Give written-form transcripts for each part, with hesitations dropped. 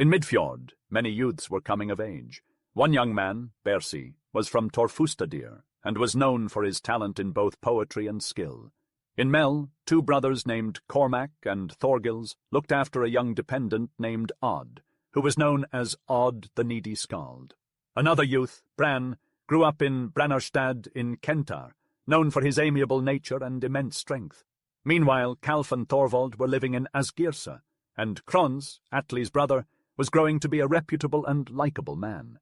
In Midfjord, many youths were coming of age. One young man, Bersi, was from Torfustadir, and was known for his talent in both poetry and skill. In Mel, two brothers named Cormac and Thorgils looked after a young dependent named Odd, who was known as Odd the Needy Skald. Another youth, Bran, grew up in Branarstad in Kentar, known for his amiable nature and immense strength. Meanwhile, Calf and Thorvald were living in Asgirsa, and Krons, Atli's brother, was growing to be a reputable and likeable man.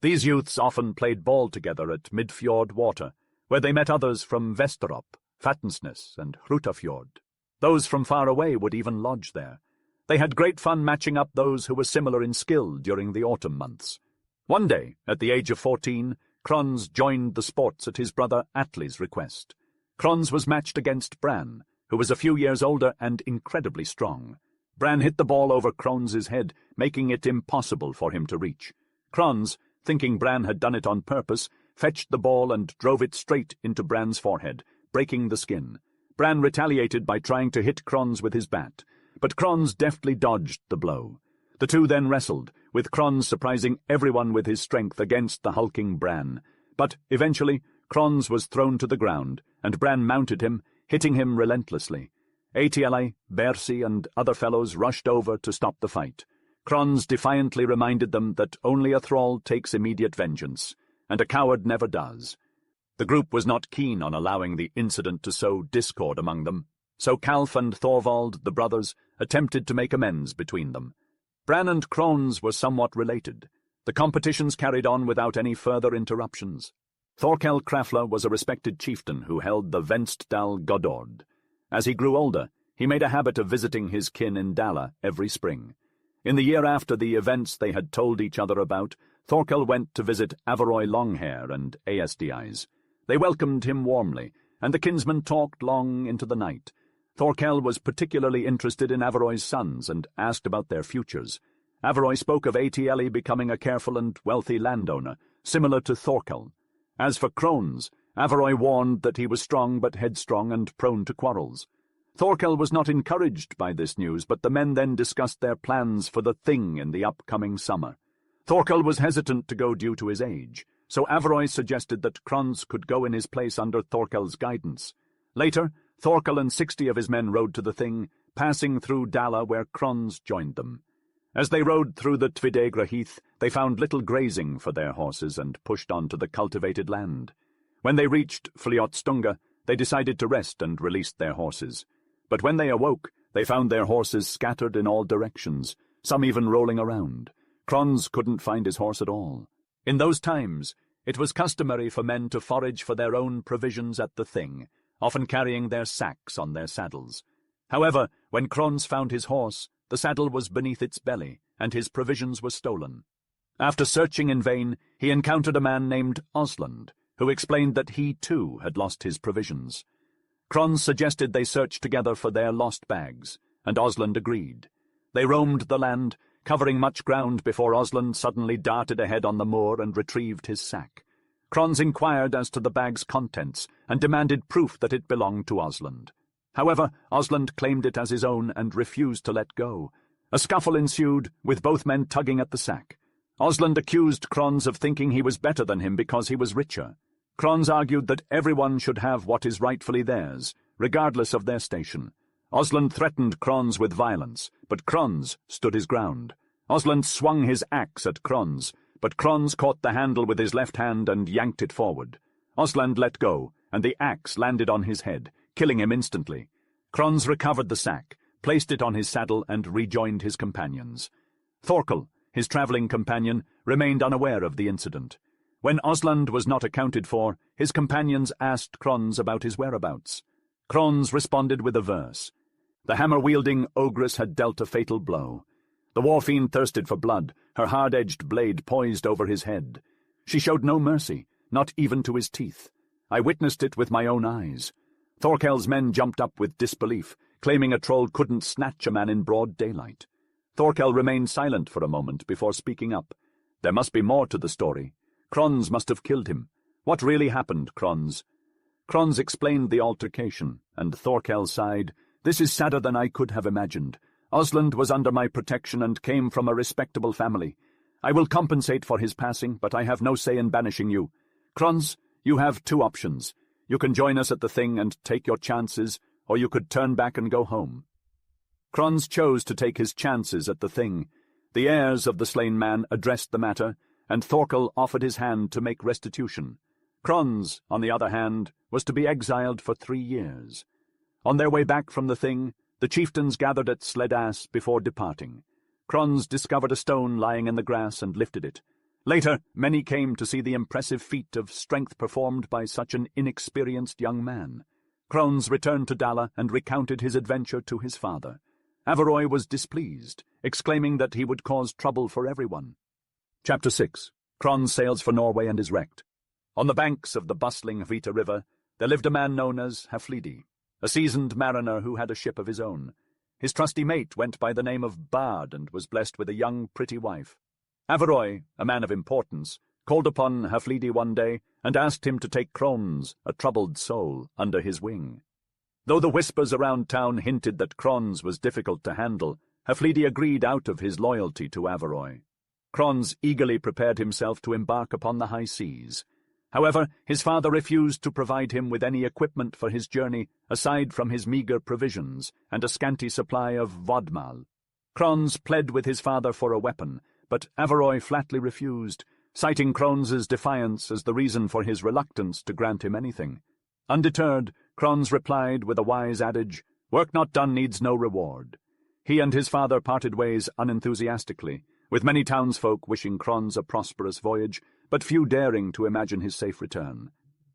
These youths often played ball together at Midfjord Water, where they met others from Vesterop, Fattensnes, and Hrutafjord. Those from far away would even lodge there. They had great fun matching up those who were similar in skill during the autumn months. One day, at the age of 14, Krons joined the sports at his brother Atli's request. Krons was matched against Bran, who was a few years older and incredibly strong. Bran hit the ball over Krons's head, making it impossible for him to reach. Krons, thinking Bran had done it on purpose, fetched the ball and drove it straight into Bran's forehead, breaking the skin. Bran retaliated by trying to hit Krons with his bat, but Krons deftly dodged the blow. The two then wrestled, with Krons surprising everyone with his strength against the hulking Bran. But eventually, Krons was thrown to the ground, and Bran mounted him, hitting him relentlessly. Atieli, Bersi, and other fellows rushed over to stop the fight. Krons defiantly reminded them that only a thrall takes immediate vengeance, and a coward never does. The group was not keen on allowing the incident to sow discord among them, so Calf and Thorvald, the brothers, attempted to make amends between them. Bran and Krons were somewhat related. The competitions carried on without any further interruptions. Thorkel Krafla was a respected chieftain who held the Venstdal Godord. As he grew older, he made a habit of visiting his kin in Dala every spring. In the year after the events they had told each other about, Thorkel went to visit Averoy Longhair and Aesdiais. They welcomed him warmly, and the kinsmen talked long into the night. Thorkel was particularly interested in Averoy's sons and asked about their futures. Averoy spoke of Atieli becoming a careful and wealthy landowner, similar to Thorkel. As for Krons, Averoy warned that he was strong but headstrong and prone to quarrels. Thorkel was not encouraged by this news, but the men then discussed their plans for the Thing in the upcoming summer. Thorkel was hesitant to go due to his age, so Averoy suggested that Krons could go in his place under Thorkel's guidance. Later, Thorkel and 60 of his men rode to the Thing, passing through Dala where Krons joined them. As they rode through the Tvidegra heath, they found little grazing for their horses and pushed on to the cultivated land. When they reached Fliotstunga, they decided to rest and released their horses. But when they awoke, they found their horses scattered in all directions, some even rolling around. Krons couldn't find his horse at all. In those times, it was customary for men to forage for their own provisions at the Thing, often carrying their sacks on their saddles. However, when Krons found his horse, the saddle was beneath its belly, and his provisions were stolen. After searching in vain, he encountered a man named Osland, who explained that he, too, had lost his provisions. Krons suggested they search together for their lost bags, and Osland agreed. They roamed the land, covering much ground before Osland suddenly darted ahead on the moor and retrieved his sack. Krons inquired as to the bag's contents and demanded proof that it belonged to Osland. However, Osland claimed it as his own and refused to let go. A scuffle ensued, with both men tugging at the sack. Osland accused Krons of thinking he was better than him because he was richer. Krons argued that everyone should have what is rightfully theirs, regardless of their station. Osland threatened Krons with violence, but Krons stood his ground. Osland swung his axe at Krons, but Krons caught the handle with his left hand and yanked it forward. Osland let go, and the axe landed on his head, killing him instantly. Krons recovered the sack, placed it on his saddle, and rejoined his companions. Thorkel, his travelling companion, remained unaware of the incident. When Osland was not accounted for, his companions asked Krons about his whereabouts. Krons responded with a verse. The hammer-wielding ogress had dealt a fatal blow. The war-fiend thirsted for blood, her hard-edged blade poised over his head. She showed no mercy, not even to his teeth. I witnessed it with my own eyes. Thorkel's men jumped up with disbelief, claiming a troll couldn't snatch a man in broad daylight. Thorkel remained silent for a moment before speaking up. There must be more to the story. Krons must have killed him. What really happened, Krons? Krons explained the altercation, and Thorkel sighed. This is sadder than I could have imagined. Osland was under my protection and came from a respectable family. I will compensate for his passing, but I have no say in banishing you. Krons, you have two options. You can join us at the Thing and take your chances, or you could turn back and go home." Krons chose to take his chances at the Thing. The heirs of the slain man addressed the matter, and Thorkel offered his hand to make restitution. Krons, on the other hand, was to be exiled for 3 years. On their way back from the Thing, the chieftains gathered at Sledass before departing. Krons discovered a stone lying in the grass and lifted it. Later, many came to see the impressive feat of strength performed by such an inexperienced young man. Krons returned to Dala and recounted his adventure to his father. Averoy was displeased, exclaiming that he would cause trouble for everyone. Chapter 6. Kron sails for Norway and is wrecked. On the banks of the bustling Vita River, there lived a man known as Haflidi, a seasoned mariner who had a ship of his own. His trusty mate went by the name of Bard and was blessed with a young, pretty wife. Averoy, a man of importance, called upon Haflidi one day and asked him to take Krons, a troubled soul, under his wing. Though the whispers around town hinted that Krons was difficult to handle, Haflidi agreed out of his loyalty to Averoy. Krons eagerly prepared himself to embark upon the high seas. However, his father refused to provide him with any equipment for his journey aside from his meagre provisions and a scanty supply of vodmal. Krons pled with his father for a weapon, but Averoy flatly refused, citing Krons's defiance as the reason for his reluctance to grant him anything. Undeterred, Krons replied with a wise adage, "Work not done needs no reward." He and his father parted ways unenthusiastically, with many townsfolk wishing Krons a prosperous voyage, but few daring to imagine his safe return.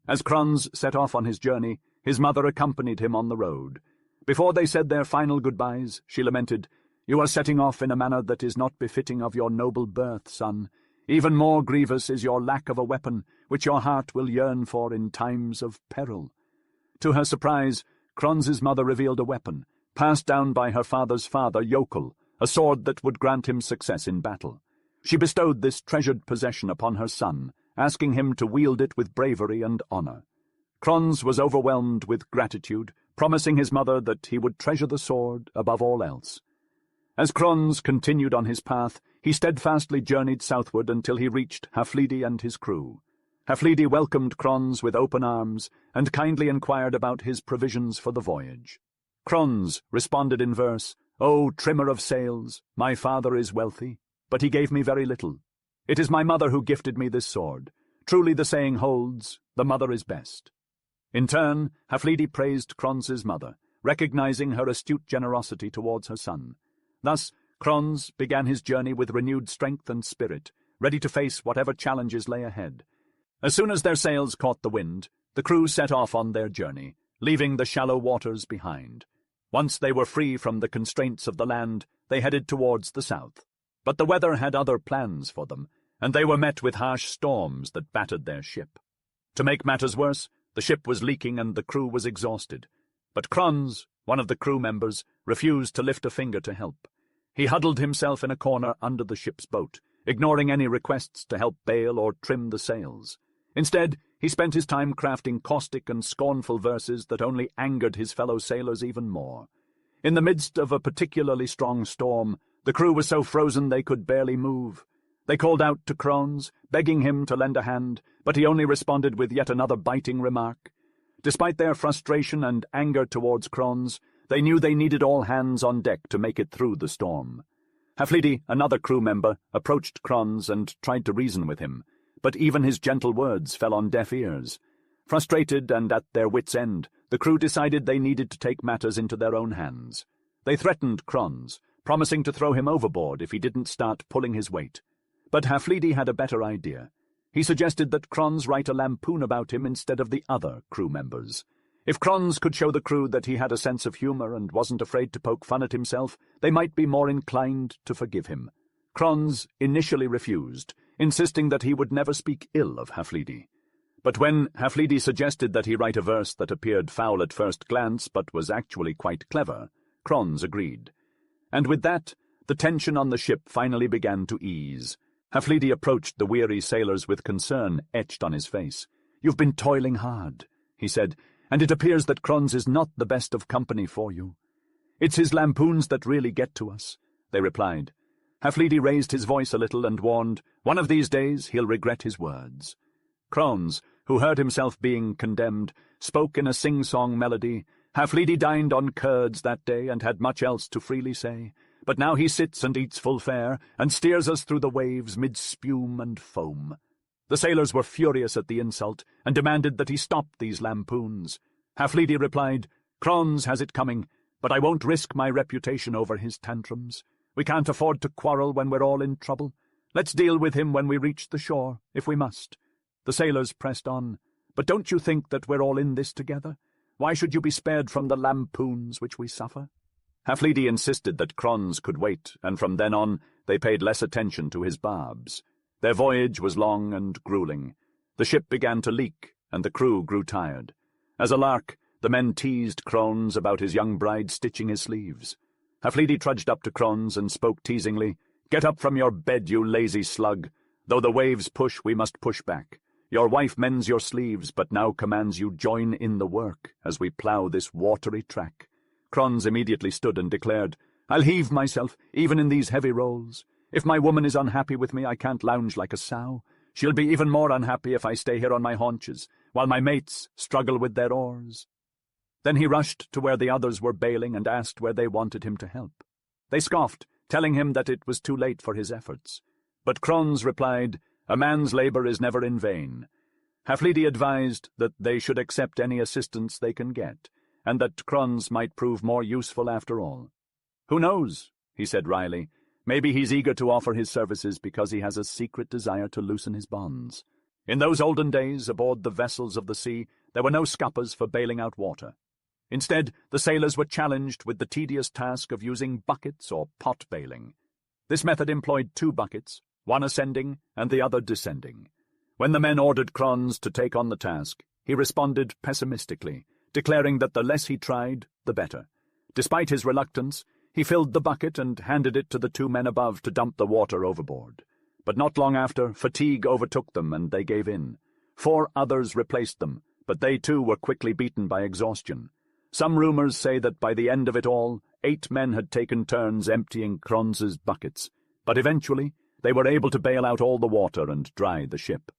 As Krons set off on his journey, his mother accompanied him on the road. Before they said their final goodbyes, she lamented, "You are setting off in a manner that is not befitting of your noble birth, son. Even more grievous is your lack of a weapon, which your heart will yearn for in times of peril." To her surprise, Krons's mother revealed a weapon, passed down by her father's father, Yokel, a sword that would grant him success in battle. She bestowed this treasured possession upon her son, asking him to wield it with bravery and honor. Krons was overwhelmed with gratitude, promising his mother that he would treasure the sword above all else. As Krons continued on his path, he steadfastly journeyed southward until he reached Haflidi and his crew. Haflidi welcomed Krons with open arms and kindly inquired about his provisions for the voyage. Krons responded in verse, "O trimmer of sails, my father is wealthy, but he gave me very little. It is my mother who gifted me this sword. Truly the saying holds, the mother is best." In turn, Haflidi praised Krons's mother, recognizing her astute generosity towards her son. Thus, Krons began his journey with renewed strength and spirit, ready to face whatever challenges lay ahead. As soon as their sails caught the wind, the crew set off on their journey, leaving the shallow waters behind. Once they were free from the constraints of the land, they headed towards the south. But the weather had other plans for them, and they were met with harsh storms that battered their ship. To make matters worse, the ship was leaking and the crew was exhausted. But Krons, one of the crew members, refused to lift a finger to help. He huddled himself in a corner under the ship's boat, ignoring any requests to help bail or trim the sails. Instead, he spent his time crafting caustic and scornful verses that only angered his fellow sailors even more. In the midst of a particularly strong storm, the crew was so frozen they could barely move. They called out to Krons, begging him to lend a hand, but he only responded with yet another biting remark. Despite their frustration and anger towards Krons, they knew they needed all hands on deck to make it through the storm. Haflidi, another crew member, approached Krons and tried to reason with him, but even his gentle words fell on deaf ears. Frustrated and at their wits' end, the crew decided they needed to take matters into their own hands. They threatened Krons, promising to throw him overboard if he didn't start pulling his weight. But Haflidi had a better idea. He suggested that Krons write a lampoon about him instead of the other crew members. If Krons could show the crew that he had a sense of humor and wasn't afraid to poke fun at himself, they might be more inclined to forgive him. Krons initially refused, insisting that he would never speak ill of Haflidi. But when Haflidi suggested that he write a verse that appeared foul at first glance but was actually quite clever, Krons agreed. And with that, the tension on the ship finally began to ease. Haflidi approached the weary sailors with concern etched on his face. "You've been toiling hard," he said, "and it appears that Krons is not the best of company for you." "It's his lampoons that really get to us," they replied. Haflidy raised his voice a little and warned, "One of these days he'll regret his words." Kron, who heard himself being condemned, spoke in a sing-song melody. "Haflidy dined on curds that day and had much else to freely say, but now he sits and eats full fare, and steers us through the waves mid spume and foam." The sailors were furious at the insult, and demanded that he stop these lampoons. Haflidy replied, "Kron's has it coming, but I won't risk my reputation over his tantrums. We can't afford to quarrel when we're all in trouble. Let's deal with him when we reach the shore, if we must." The sailors pressed on. "But don't you think that we're all in this together? Why should you be spared from the lampoons which we suffer?" Haflidy insisted that Kron's could wait, and from then on they paid less attention to his barbs. Their voyage was long and grueling. The ship began to leak, and the crew grew tired. As a lark, the men teased Kron's about his young bride stitching his sleeves. Haflidy trudged up to Kron's and spoke teasingly, "Get up from your bed, you lazy slug. Though the waves push, we must push back. Your wife mends your sleeves, but now commands you join in the work as we plough this watery track." Kron's immediately stood and declared, "I'll heave myself, even in these heavy rolls. If my woman is unhappy with me, I can't lounge like a sow. She'll be even more unhappy if I stay here on my haunches, while my mates struggle with their oars." Then he rushed to where the others were bailing and asked where they wanted him to help. They scoffed, telling him that it was too late for his efforts. But Kron's replied, "A man's labor is never in vain." Haflidy advised that they should accept any assistance they can get, and that Kron's might prove more useful after all. "Who knows?" he said wryly. "Maybe he's eager to offer his services because he has a secret desire to loosen his bonds." In those olden days, aboard the vessels of the sea, there were no scuppers for bailing out water. Instead, the sailors were challenged with the tedious task of using buckets or pot bailing. This method employed 2 buckets, one ascending and the other descending. When the men ordered Kron's to take on the task, he responded pessimistically, declaring that the less he tried, the better. Despite his reluctance, he filled the bucket and handed it to the 2 men above to dump the water overboard. But not long after, fatigue overtook them and they gave in. 4 others replaced them, but they too were quickly beaten by exhaustion. Some rumors say that by the end of it all, 8 men had taken turns emptying Kron's buckets, but eventually they were able to bail out all the water and dry the ship.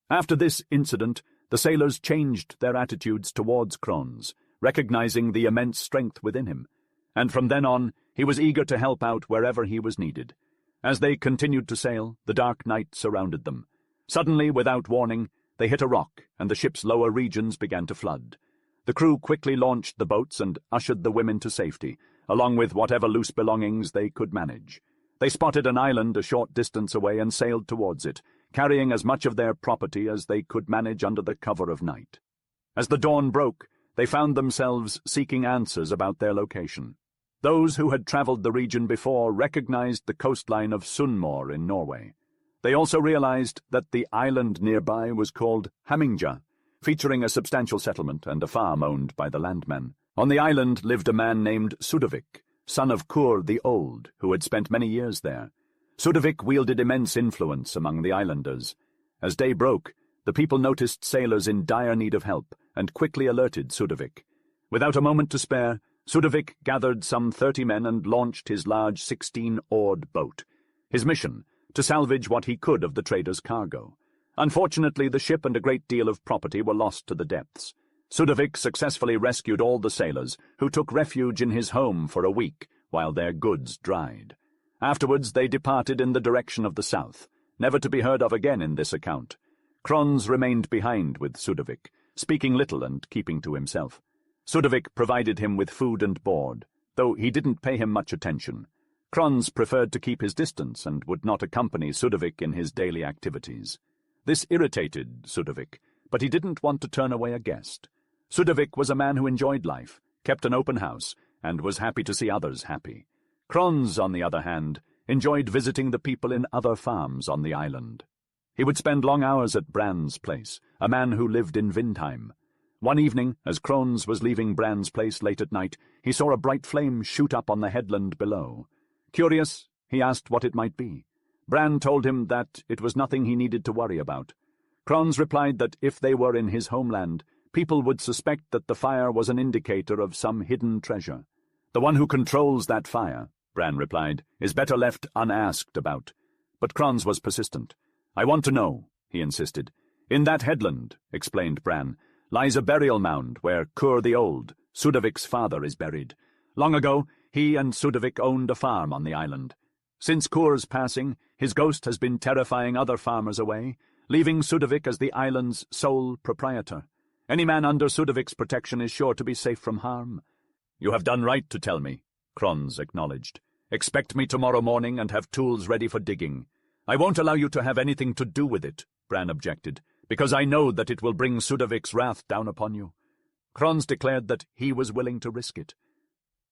After this incident, the sailors changed their attitudes towards Kron's, recognizing the immense strength within him, and from then on he was eager to help out wherever he was needed. As they continued to sail, the dark night surrounded them. Suddenly, without warning, they hit a rock, and the ship's lower regions began to flood. The crew quickly launched the boats and ushered the women to safety, along with whatever loose belongings they could manage. They spotted an island a short distance away and sailed towards it, carrying as much of their property as they could manage under the cover of night. As the dawn broke, they found themselves seeking answers about their location. Those who had traveled the region before recognized the coastline of Sunnmøre in Norway. They also realized that the island nearby was called Hamingja, featuring a substantial settlement and a farm owned by the landmen. On the island lived a man named Sudovik, son of Kur the Old, who had spent many years there. Sudovik wielded immense influence among the islanders. As day broke, the people noticed sailors in dire need of help and quickly alerted Sudovik. Without a moment to spare, Sudovik gathered some 30 men and launched his large 16-oared boat. His mission, to salvage what he could of the traders' cargo. Unfortunately, the ship and a great deal of property were lost to the depths. Sudovik successfully rescued all the sailors, who took refuge in his home for a week while their goods dried. Afterwards they departed in the direction of the south, never to be heard of again in this account. Kron's remained behind with Sudovik, speaking little and keeping to himself. Sudovik provided him with food and board, though he didn't pay him much attention. Kron's preferred to keep his distance and would not accompany Sudovik in his daily activities. This irritated Sudovik, but he didn't want to turn away a guest. Sudovik was a man who enjoyed life, kept an open house, and was happy to see others happy. Kron's, on the other hand, enjoyed visiting the people in other farms on the island. He would spend long hours at Brand's place, a man who lived in Vindheim. One evening, as Kron's was leaving Brand's place late at night, he saw a bright flame shoot up on the headland below. Curious, he asked what it might be. Brand told him that it was nothing he needed to worry about. Kron's replied that if they were in his homeland, people would suspect that the fire was an indicator of some hidden treasure. "The one who controls that fire," Bran replied, "is better left unasked about." But Kron's was persistent. "I want to know," he insisted. "In that headland," explained Bran, "lies a burial mound where Kur the Old, Sudovik's father, is buried. Long ago, he and Sudovik owned a farm on the island. Since Kur's passing, his ghost has been terrifying other farmers away, leaving Sudovik as the island's sole proprietor. Any man under Sudovik's protection is sure to be safe from harm." "You have done right to tell me," Kronz acknowledged. "Expect me tomorrow morning and have tools ready for digging." "I won't allow you to have anything to do with it," Bran objected, "because I know that it will bring Sudovik's wrath down upon you." Kronz declared that he was willing to risk it.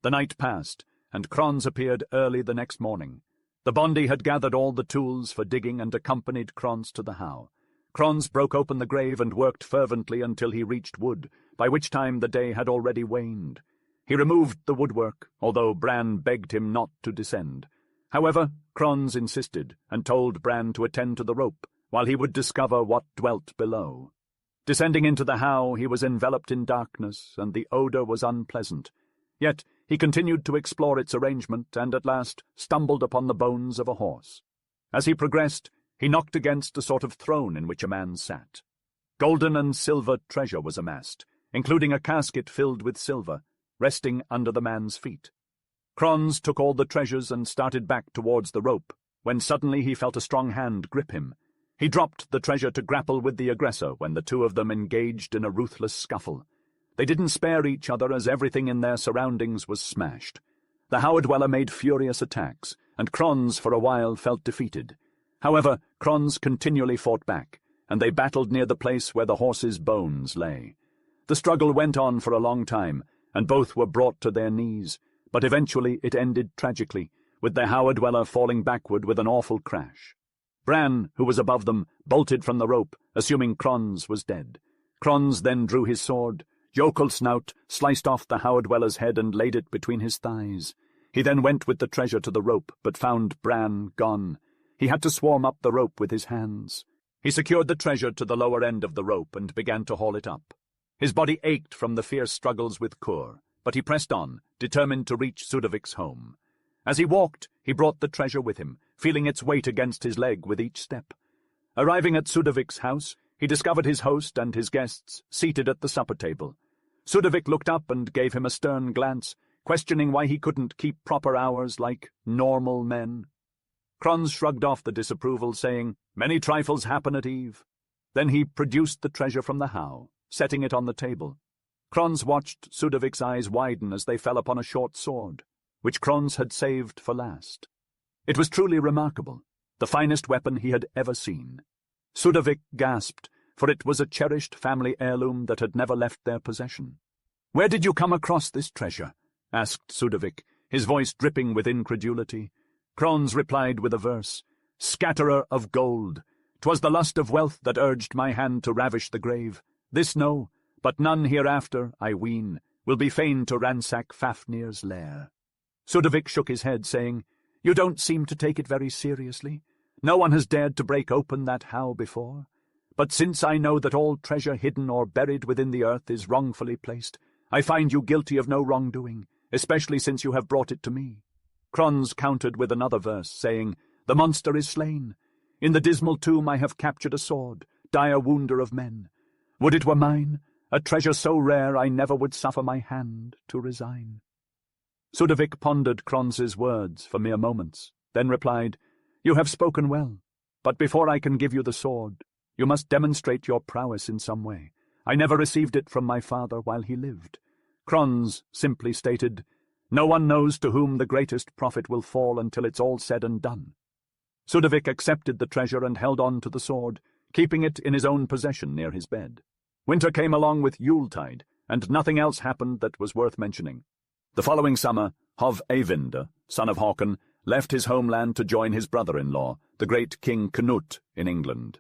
The night passed, and Kronz appeared early the next morning. The Bondi had gathered all the tools for digging and accompanied Kronz to the howe. Kronz broke open the grave and worked fervently until he reached wood, by which time the day had already waned. He removed the woodwork, although Bran begged him not to descend. However, Kronz insisted, and told Bran to attend to the rope, while he would discover what dwelt below. Descending into the howe, he was enveloped in darkness, and the odour was unpleasant. Yet he continued to explore its arrangement, and at last stumbled upon the bones of a horse. As he progressed, he knocked against a sort of throne in which a man sat. Golden and silver treasure was amassed, including a casket filled with silver, resting under the man's feet. Kronz took all the treasures and started back towards the rope, when suddenly he felt a strong hand grip him. He dropped the treasure to grapple with the aggressor when the two of them engaged in a ruthless scuffle. They didn't spare each other as everything in their surroundings was smashed. The Howe-dweller made furious attacks, and Kronz for a while felt defeated. However, Kronz continually fought back, and they battled near the place where the horse's bones lay. The struggle went on for a long time, and both were brought to their knees, but eventually it ended tragically, with the Howe-dweller falling backward with an awful crash. Bran, who was above them, bolted from the rope, assuming Kronz was dead. Kronz then drew his sword. Jökulsnaut sliced off the Howe-dweller's head and laid it between his thighs. He then went with the treasure to the rope, but found Bran gone. He had to swarm up the rope with his hands. He secured the treasure to the lower end of the rope and began to haul it up. His body ached from the fierce struggles with Kur, but he pressed on, determined to reach Sudovik's home. As he walked, he brought the treasure with him, feeling its weight against his leg with each step. Arriving at Sudovik's house, he discovered his host and his guests seated at the supper table. Sudovik looked up and gave him a stern glance, questioning why he couldn't keep proper hours like normal men. Kronz shrugged off the disapproval, saying, "Many trifles happen at eve." Then he produced the treasure from the howe, setting it on the table. Kronz watched Sudovik's eyes widen as they fell upon a short sword, which Kronz had saved for last. It was truly remarkable, the finest weapon he had ever seen. Sudovik gasped, for it was a cherished family heirloom that had never left their possession. "Where did you come across this treasure?" asked Sudovik, his voice dripping with incredulity. Kronz replied with a verse, "Scatterer of gold, 'twas the lust of wealth that urged my hand to ravish the grave. This know, but none hereafter, I ween, will be fain to ransack Fafnir's lair." Sudovik shook his head, saying, "You don't seem to take it very seriously. No one has dared to break open that howe before. But since I know that all treasure hidden or buried within the earth is wrongfully placed, I find you guilty of no wrongdoing, especially since you have brought it to me." Kronz countered with another verse, saying, "The monster is slain. In the dismal tomb I have captured a sword, dire wounder of men. Would it were mine, a treasure so rare I never would suffer my hand to resign." Sudovik pondered Kronz's words for mere moments, then replied, "You have spoken well, but before I can give you the sword, you must demonstrate your prowess in some way. I never received it from my father while he lived." Kronz simply stated, "No one knows to whom the greatest profit will fall until it's all said and done." Sudovik accepted the treasure and held on to the sword, keeping it in his own possession near his bed. Winter came along with Yuletide, and nothing else happened that was worth mentioning. The following summer, Hov Eyvind, son of Håkon, left his homeland to join his brother-in-law, the great King Canute, in England.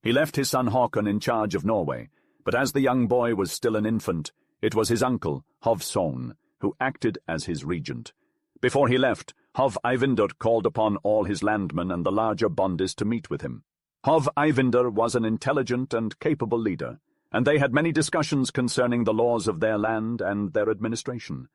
He left his son Håkon in charge of Norway, but as the young boy was still an infant, it was his uncle, Hovson, who acted as his regent. Before he left, Hov Eyvind called upon all his landmen and the larger Bondis to meet with him. Hov Eyvind was an intelligent and capable leader, and they had many discussions concerning the laws of their land and their administration.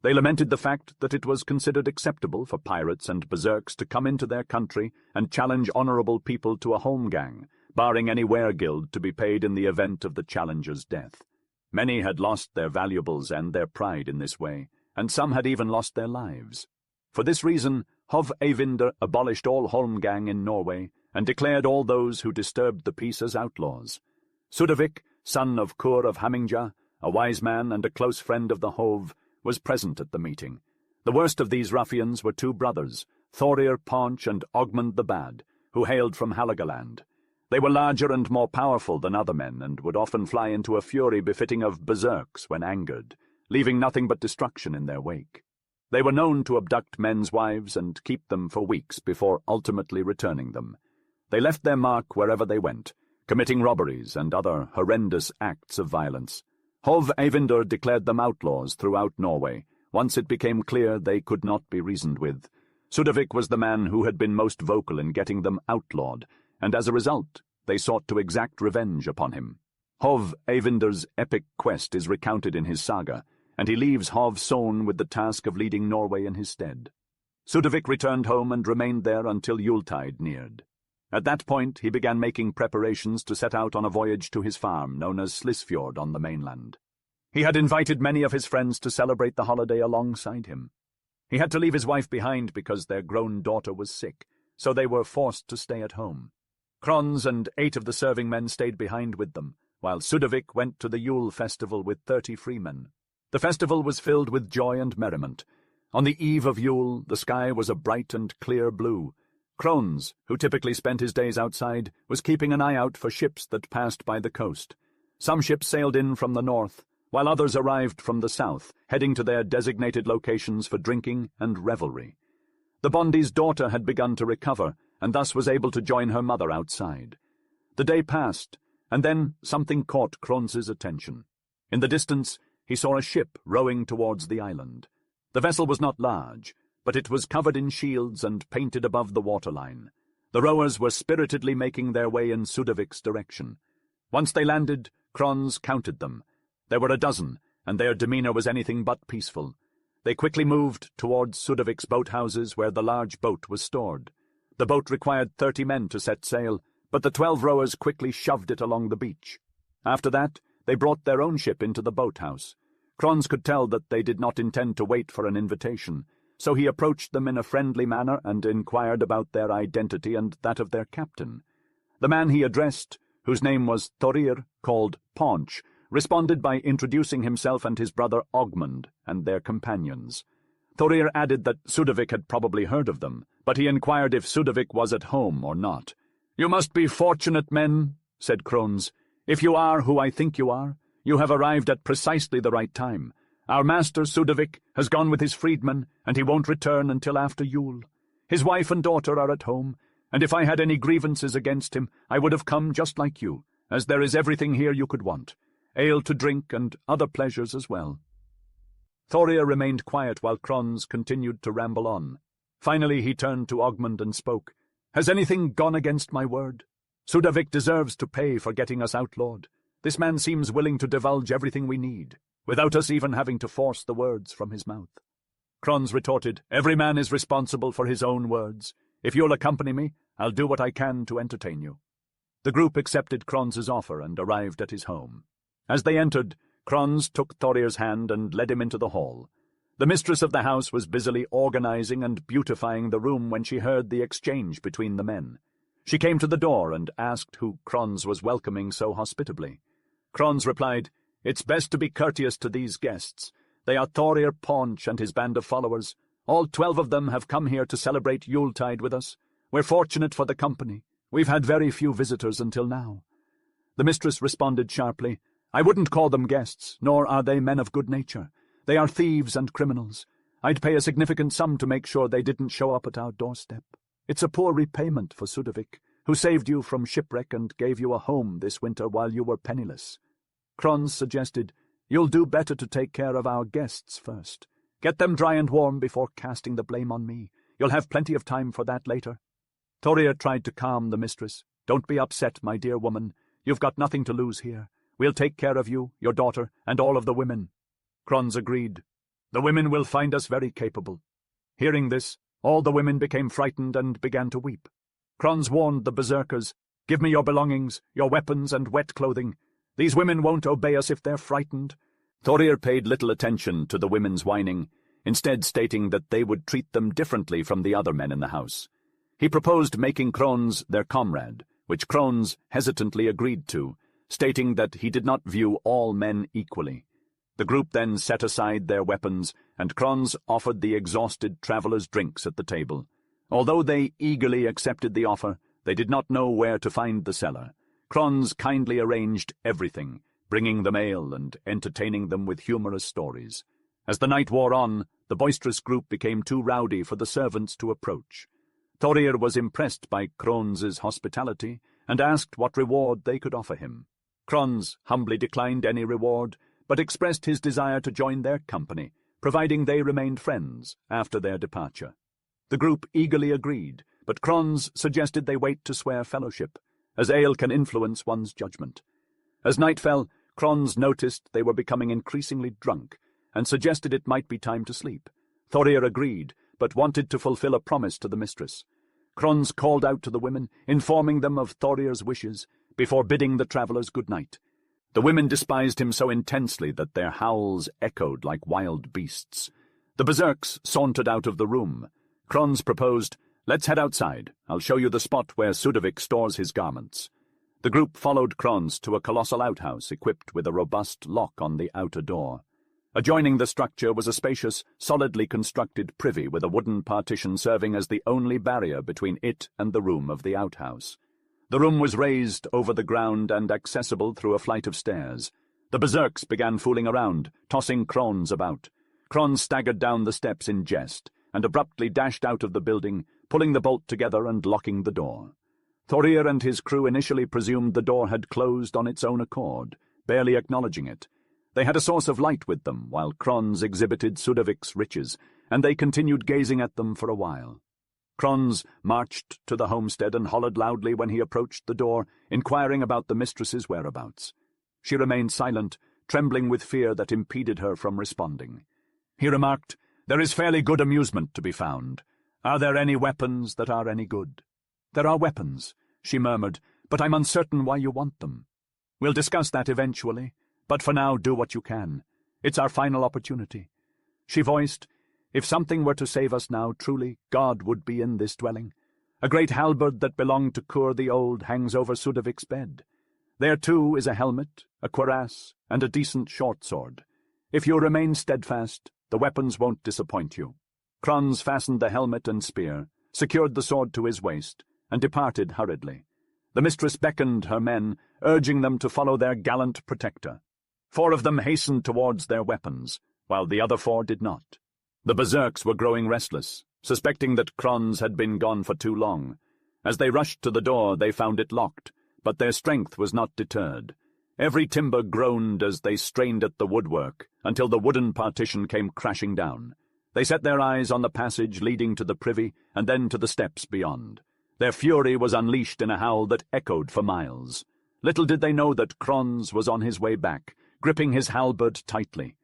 They lamented the fact that it was considered acceptable for pirates and berserks to come into their country and challenge honourable people to a holmgang, barring any weregild to be paid in the event of the challenger's death. Many had lost their valuables and their pride in this way, and some had even lost their lives. For this reason, Hov Eyvinder abolished all holmgang in Norway and declared all those who disturbed the peace as outlaws. Sudavik, son of Kur of Hamingja, a wise man and a close friend of the Hov, was present at the meeting. The worst of these ruffians were two brothers, Thorir Paunch and Ogmund the Bad, who hailed from Halagaland. They were larger and more powerful than other men, and would often fly into a fury befitting of berserks when angered, leaving nothing but destruction in their wake. They were known to abduct men's wives and keep them for weeks before ultimately returning them. They left their mark wherever they went, committing robberies and other horrendous acts of violence. Hov Eyvinder declared them outlaws throughout Norway, once it became clear they could not be reasoned with. Sudavik was the man who had been most vocal in getting them outlawed, and as a result, they sought to exact revenge upon him. Hov Eyvinder's epic quest is recounted in his saga, and he leaves Hov Son with the task of leading Norway in his stead. Sudavik returned home and remained there until Yuletide neared. At that point, he began making preparations to set out on a voyage to his farm, known as Slisfjord on the mainland. He had invited many of his friends to celebrate the holiday alongside him. He had to leave his wife behind because their grown daughter was sick, so they were forced to stay at home. Krons and 8 of the serving men stayed behind with them, while Sudavik went to the Yule festival with 30 freemen. The festival was filled with joy and merriment. On the eve of Yule, the sky was a bright and clear blue. Krons, who typically spent his days outside, was keeping an eye out for ships that passed by the coast. Some ships sailed in from the north, while others arrived from the south, heading to their designated locations for drinking and revelry. The Bondi's daughter had begun to recover, and thus was able to join her mother outside. The day passed, and then something caught Krons's attention. In the distance, he saw a ship rowing towards the island. The vessel was not large, but it was covered in shields and painted above the waterline. The rowers were spiritedly making their way in Sudavik's direction. Once they landed, Krons counted them. There were a dozen, and their demeanour was anything but peaceful. They quickly moved towards Sudavik's boathouses where the large boat was stored. The boat required 30 men to set sail, but the 12 rowers quickly shoved it along the beach. After that, they brought their own ship into the boathouse. Krons could tell that they did not intend to wait for an invitation, so he approached them in a friendly manner and inquired about their identity and that of their captain. The man he addressed, whose name was Thorir, called Paunch, responded by introducing himself and his brother Ogmund and their companions. Thorir added that Sudavik had probably heard of them, but he inquired if Sudavik was at home or not. "You must be fortunate men," said Krons. "If you are who I think you are, you have arrived at precisely the right time. Our master, Sudavik, has gone with his freedmen, and he won't return until after Yule. His wife and daughter are at home, and if I had any grievances against him, I would have come just like you, as there is everything here you could want, ale to drink and other pleasures as well." Thorir remained quiet while Krons continued to ramble on. Finally he turned to Ogmund and spoke. "Has anything gone against my word? Sudavik deserves to pay for getting us outlawed. This man seems willing to divulge everything we need, without us even having to force the words from his mouth." Krons retorted, "Every man is responsible for his own words. If you'll accompany me, I'll do what I can to entertain you." The group accepted Krons's offer and arrived at his home. As they entered, Krons took Thorir's hand and led him into the hall. The mistress of the house was busily organizing and beautifying the room when she heard the exchange between the men. She came to the door and asked who Krons was welcoming so hospitably. Krons replied, "It's best to be courteous to these guests. They are Thorir Paunch and his band of followers. All 12 of them have come here to celebrate Yuletide with us. We're fortunate for the company. We've had very few visitors until now." The mistress responded sharply, "I wouldn't call them guests, nor are they men of good nature. They are thieves and criminals. I'd pay a significant sum to make sure they didn't show up at our doorstep. It's a poor repayment for Sudavik, who saved you from shipwreck and gave you a home this winter while you were penniless." Krons suggested, "You'll do better to take care of our guests first. Get them dry and warm before casting the blame on me. You'll have plenty of time for that later." Thorir tried to calm the mistress. "Don't be upset, my dear woman. You've got nothing to lose here. We'll take care of you, your daughter, and all of the women." Krons agreed. The women will find us very capable." Hearing this, all the women became frightened and began to weep. Kron's warned the berserkers, "Give me your belongings, your weapons and wet clothing. These women won't obey us if they're frightened." Thorir paid little attention to the women's whining, instead stating that they would treat them differently from the other men in the house. He proposed making Kron's their comrade, which Kron's hesitantly agreed to, stating that he did not view all men equally. The group then set aside their weapons, and Kron's offered the exhausted travelers drinks at the table. Although they eagerly accepted the offer, they did not know where to find the cellar. Kron's kindly arranged everything, bringing them ale and entertaining them with humorous stories. As the night wore on, the boisterous group became too rowdy for the servants to approach. Thorir was impressed by Kron's hospitality and asked what reward they could offer him. Kron's humbly declined any reward, but expressed his desire to join their company, providing they remained friends after their departure. The group eagerly agreed, but Kron's suggested they wait to swear fellowship, as ale can influence one's judgment. As night fell, Kron's noticed they were becoming increasingly drunk, and suggested it might be time to sleep. Thorir agreed, but wanted to fulfill a promise to the mistress. Kron's called out to the women, informing them of Thorir's wishes, before bidding the travellers good night. The women despised him so intensely that their howls echoed like wild beasts. The berserks sauntered out of the room. Kron's proposed, "Let's head outside. I'll show you the spot where Sudovik stores his garments." The group followed Kron's to a colossal outhouse equipped with a robust lock on the outer door. Adjoining the structure was a spacious, solidly constructed privy with a wooden partition serving as the only barrier between it and the room of the outhouse. The room was raised over the ground and accessible through a flight of stairs. The berserks began fooling around, tossing Kron's about. Kron staggered down the steps in jest, and abruptly dashed out of the building, pulling the bolt together and locking the door. Thorir and his crew initially presumed the door had closed on its own accord, barely acknowledging it. They had a source of light with them, while Kron's exhibited Sudovik's riches, and they continued gazing at them for a while. Kron's marched to the homestead and hollered loudly when he approached the door, inquiring about the mistress's whereabouts. She remained silent, trembling with fear that impeded her from responding. He remarked, "There is fairly good amusement to be found. Are there any weapons that are any good?" "There are weapons," she murmured, "but I'm uncertain why you want them." "We'll discuss that eventually, but for now do what you can. It's our final opportunity." She voiced, "If something were to save us now, truly, God would be in this dwelling. A great halberd that belonged to Kur the Old hangs over Sudovik's bed. There, too, is a helmet, a cuirass, and a decent short sword. If you remain steadfast, the weapons won't disappoint you." Kron's fastened the helmet and spear, secured the sword to his waist, and departed hurriedly. The mistress beckoned her men, urging them to follow their gallant protector. 4 of them hastened towards their weapons, while the other 4 did not. The berserks were growing restless, suspecting that Kron's had been gone for too long. As they rushed to the door, they found it locked, but their strength was not deterred. Every timber groaned as they strained at the woodwork, until the wooden partition came crashing down. They set their eyes on the passage leading to the privy, and then to the steps beyond. Their fury was unleashed in a howl that echoed for miles. Little did they know that Kron's was on his way back, gripping his halberd tightly.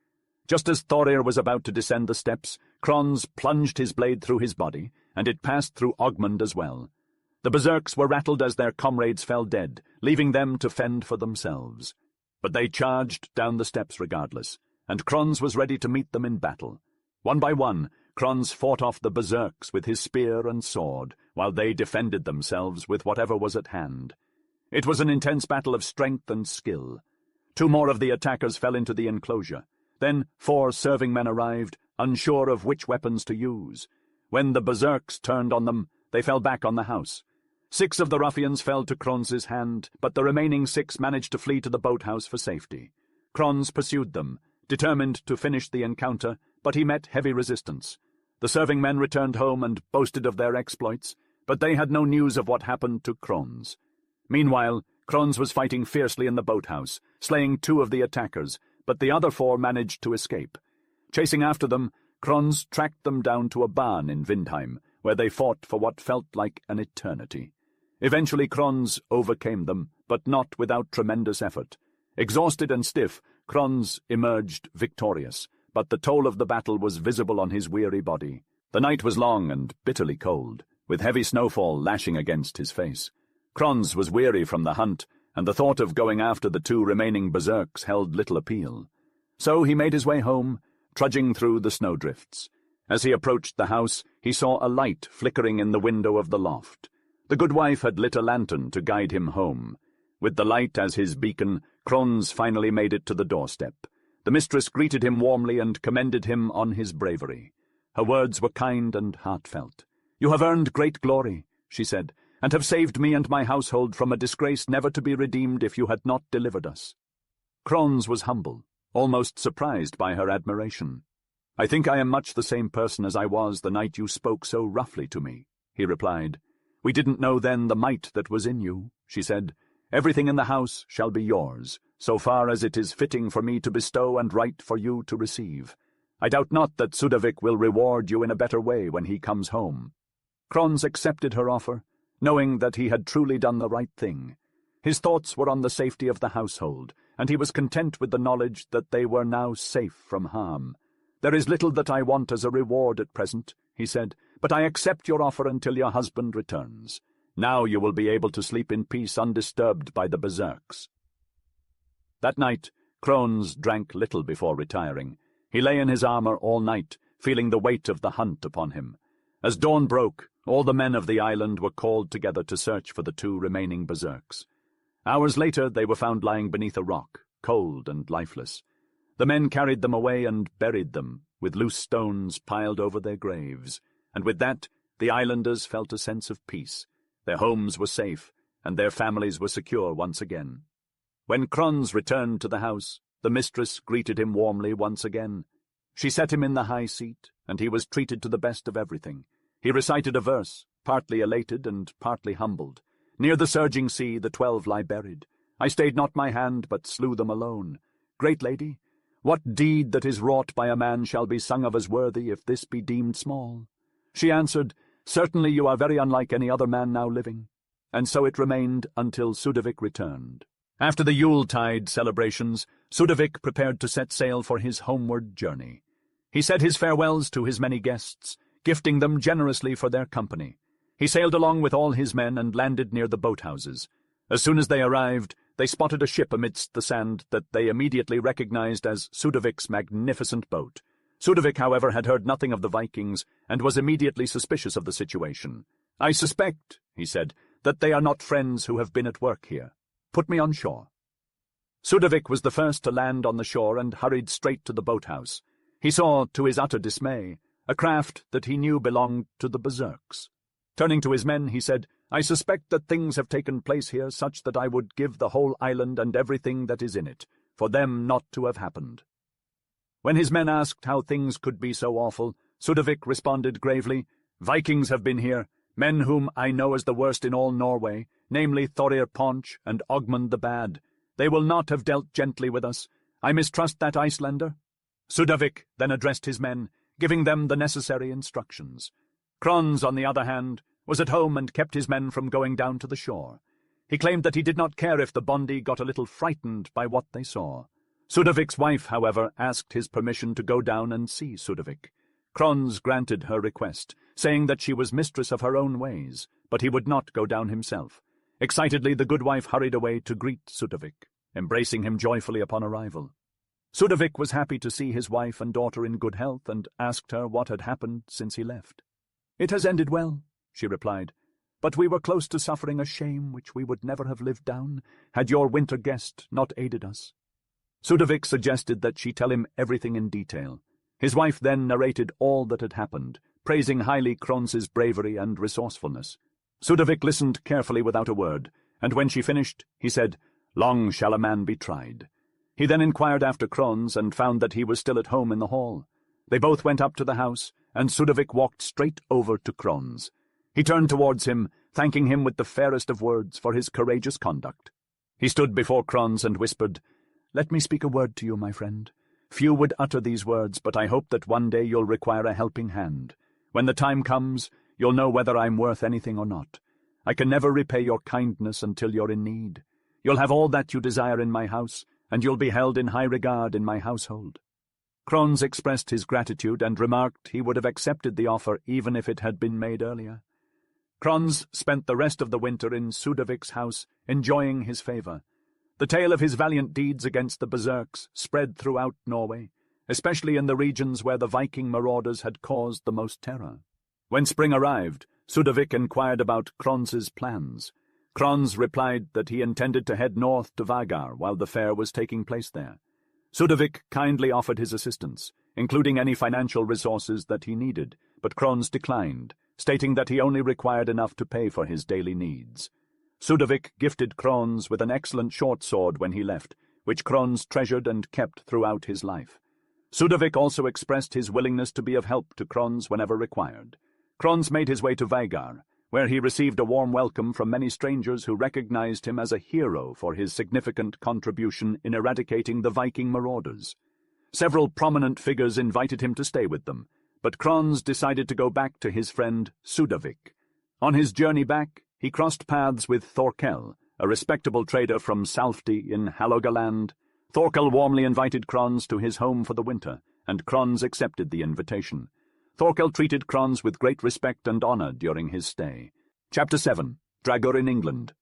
Just as Thorir was about to descend the steps, Kron's plunged his blade through his body, and it passed through Ogmund as well. The berserks were rattled as their comrades fell dead, leaving them to fend for themselves. But they charged down the steps regardless, and Kron's was ready to meet them in battle. One by one, Kron's fought off the berserks with his spear and sword, while they defended themselves with whatever was at hand. It was an intense battle of strength and skill. 2 more of the attackers fell into the enclosure. Then 4 serving men arrived, unsure of which weapons to use. When the berserks turned on them, they fell back on the house. 6 of the ruffians fell to Kron's hand, but the remaining 6 managed to flee to the boathouse for safety. Kron's pursued them, determined to finish the encounter, but he met heavy resistance. The serving men returned home and boasted of their exploits, but they had no news of what happened to Kron's. Meanwhile, Kron's was fighting fiercely in the boathouse, slaying 2 of the attackers, but the other 4 managed to escape. Chasing after them, Kron's tracked them down to a barn in Vindheim, where they fought for what felt like an eternity. Eventually Kron's overcame them, but not without tremendous effort. Exhausted and stiff, Kron's emerged victorious, but the toll of the battle was visible on his weary body. The night was long and bitterly cold, with heavy snowfall lashing against his face. Kron's was weary from the hunt, and the thought of going after the 2 remaining berserks held little appeal. So he made his way home, trudging through the snowdrifts. As he approached the house, he saw a light flickering in the window of the loft. The good wife had lit a lantern to guide him home. With the light as his beacon, Kron's finally made it to the doorstep. The mistress greeted him warmly and commended him on his bravery. Her words were kind and heartfelt. "You have earned great glory," she said, "and have saved me and my household from a disgrace never to be redeemed if you had not delivered us." Kron's was humble, almost surprised by her admiration. "I think I am much the same person as I was the night you spoke so roughly to me," he replied. "We didn't know then the might that was in you," she said. "Everything in the house shall be yours, so far as it is fitting for me to bestow and right for you to receive. I doubt not that Sudavik will reward you in a better way when he comes home." Kron's accepted her offer, knowing that he had truly done the right thing. His thoughts were on the safety of the household, and he was content with the knowledge that they were now safe from harm. "There is little that I want as a reward at present," he said, "but I accept your offer until your husband returns. Now you will be able to sleep in peace undisturbed by the berserks." That night, Kron's drank little before retiring. He lay in his armor all night, feeling the weight of the hunt upon him. As dawn broke, all the men of the island were called together to search for the 2 remaining berserks. Hours later they were found lying beneath a rock, cold and lifeless. The men carried them away and buried them, with loose stones piled over their graves, and with that the islanders felt a sense of peace. Their homes were safe, and their families were secure once again. When Kron's returned to the house, the mistress greeted him warmly once again. She set him in the high seat, and he was treated to the best of everything. He recited a verse, partly elated and partly humbled. "Near the surging sea the 12 lie buried. I stayed not my hand, but slew them alone. Great lady, what deed that is wrought by a man shall be sung of as worthy if this be deemed small?" She answered, "Certainly you are very unlike any other man now living." And so it remained until Sudavik returned. After the Yuletide celebrations, Sudavik prepared to set sail for his homeward journey. He said his farewells to his many guests, gifting them generously for their company. He sailed along with all his men and landed near the boathouses. As soon as they arrived, they spotted a ship amidst the sand that they immediately recognized as Sudavik's magnificent boat. Sudavik, however, had heard nothing of the Vikings and was immediately suspicious of the situation. "I suspect," he said, "that they are not friends who have been at work here. Put me on shore." Sudavik was the first to land on the shore and hurried straight to the boathouse. He saw, to his utter dismay, a craft that he knew belonged to the berserks. Turning to his men, he said, "I suspect that things have taken place here such that I would give the whole island and everything that is in it, for them not to have happened." When his men asked how things could be so awful, Sudavik responded gravely, "Vikings have been here, men whom I know as the worst in all Norway, namely Thorir Paunch and Ogmund the Bad. They will not have dealt gently with us. I mistrust that Icelander." Sudavik then addressed his men, giving them the necessary instructions. Kron's, on the other hand, was at home and kept his men from going down to the shore. He claimed that he did not care if the Bondi got a little frightened by what they saw. Sudavik's wife, however, asked his permission to go down and see Sudavik. Kron's granted her request, saying that she was mistress of her own ways, but he would not go down himself. Excitedly the good wife hurried away to greet Sudavik, embracing him joyfully upon arrival. Sudavik was happy to see his wife and daughter in good health and asked her what had happened since he left. "It has ended well," she replied, "but we were close to suffering a shame which we would never have lived down had your winter guest not aided us." Sudavik suggested that she tell him everything in detail. His wife then narrated all that had happened, praising highly Krons's bravery and resourcefulness. Sudavik listened carefully without a word, and when she finished, he said, "Long shall a man be tried." He then inquired after Krons and found that he was still at home in the hall. They both went up to the house, and Sudavik walked straight over to Krons. He turned towards him, thanking him with the fairest of words for his courageous conduct. He stood before Krons and whispered, "Let me speak a word to you, my friend. Few would utter these words, but I hope that one day you'll require a helping hand. When the time comes, you'll know whether I'm worth anything or not. I can never repay your kindness until you're in need. You'll have all that you desire in my house, and you'll be held in high regard in my household." Kron's expressed his gratitude and remarked he would have accepted the offer even if it had been made earlier. Kron's spent the rest of the winter in Sudovik's house, enjoying his favour. The tale of his valiant deeds against the berserks spread throughout Norway, especially in the regions where the Viking marauders had caused the most terror. When spring arrived, Sudovik inquired about Krons's plans. Krons replied that he intended to head north to Vagar while the fair was taking place there. Sudovik kindly offered his assistance, including any financial resources that he needed, but Krons declined, stating that he only required enough to pay for his daily needs. Sudovik gifted Krons with an excellent short sword when he left, which Krons treasured and kept throughout his life. Sudovik also expressed his willingness to be of help to Krons whenever required. Krons made his way to Vagar, where he received a warm welcome from many strangers who recognized him as a hero for his significant contribution in eradicating the Viking marauders. Several prominent figures invited him to stay with them, but Krons decided to go back to his friend Sudovik. On his journey back, he crossed paths with Thorkel, a respectable trader from Salfti in Halogaland. Thorkel warmly invited Krons to his home for the winter, and Krons accepted the invitation. Thorkel treated Krons with great respect and honour during his stay. Chapter 7. Draugr in England.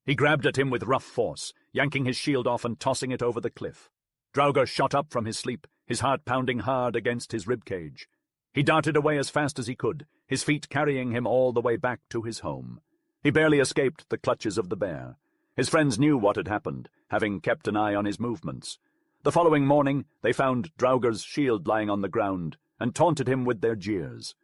He grabbed at him with rough force, yanking his shield off and tossing it over the cliff. Draugr shot up from his sleep, his heart pounding hard against his ribcage. He darted away as fast as he could, his feet carrying him all the way back to his home. He barely escaped the clutches of the bear. His friends knew what had happened, having kept an eye on his movements. The following morning they found Draugr's shield lying on the ground, and taunted him with their jeers.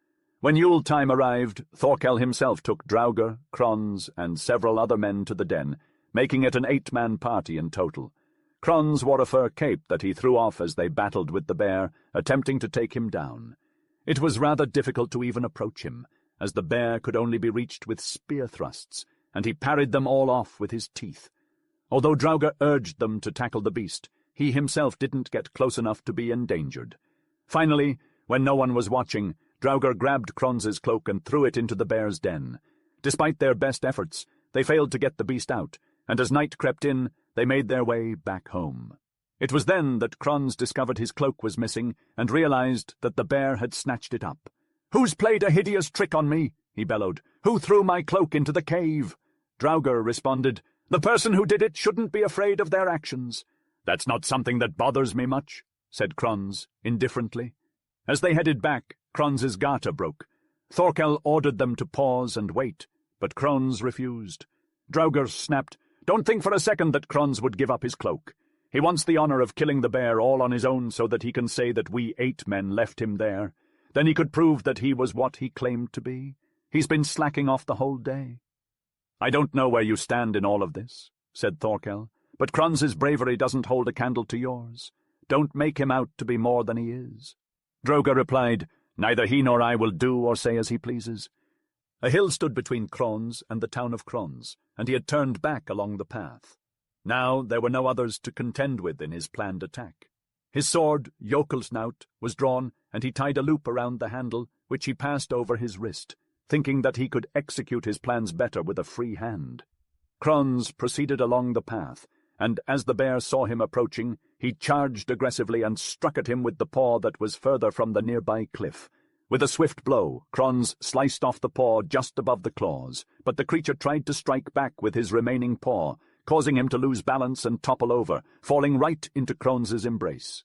When Yule time arrived, Thorkel himself took Draugr, Krons, and several other men to the den, making it an 8-man party in total. Krons wore a fur cape that he threw off as they battled with the bear, attempting to take him down. It was rather difficult to even approach him, as the bear could only be reached with spear thrusts, and he parried them all off with his teeth. Although Draugr urged them to tackle the beast, he himself didn't get close enough to be endangered. Finally, when no one was watching, Draugr grabbed Krons's cloak and threw it into the bear's den. Despite their best efforts, they failed to get the beast out, and as night crept in, they made their way back home. It was then that Krons discovered his cloak was missing and realized that the bear had snatched it up. "Who's played a hideous trick on me?" he bellowed. "Who threw my cloak into the cave?" Draugr responded, "The person who did it shouldn't be afraid of their actions." "That's not something that bothers me much," said Krons, indifferently. As they headed back, Krons's garter broke. Thorkel ordered them to pause and wait, but Krons refused. Draugr snapped, "Don't think for a second that Krons would give up his cloak. He wants the honor of killing the bear all on his own so that he can say that we 8 men left him there. Then he could prove that he was what he claimed to be. He's been slacking off the whole day." "I don't know where you stand in all of this," said Thorkel, "but Krons's bravery doesn't hold a candle to yours. Don't make him out to be more than he is." Draugr replied, "Neither he nor I will do or say as he pleases." A hill stood between Krons and the town of Krons, and he had turned back along the path. Now there were no others to contend with in his planned attack. His sword, Jokelsnaut, was drawn, and he tied a loop around the handle, which he passed over his wrist, thinking that he could execute his plans better with a free hand. Krons proceeded along the path, and as the bear saw him approaching, he charged aggressively and struck at him with the paw that was further from the nearby cliff. With a swift blow, Krons sliced off the paw just above the claws, but the creature tried to strike back with his remaining paw, causing him to lose balance and topple over, falling right into Krons's embrace.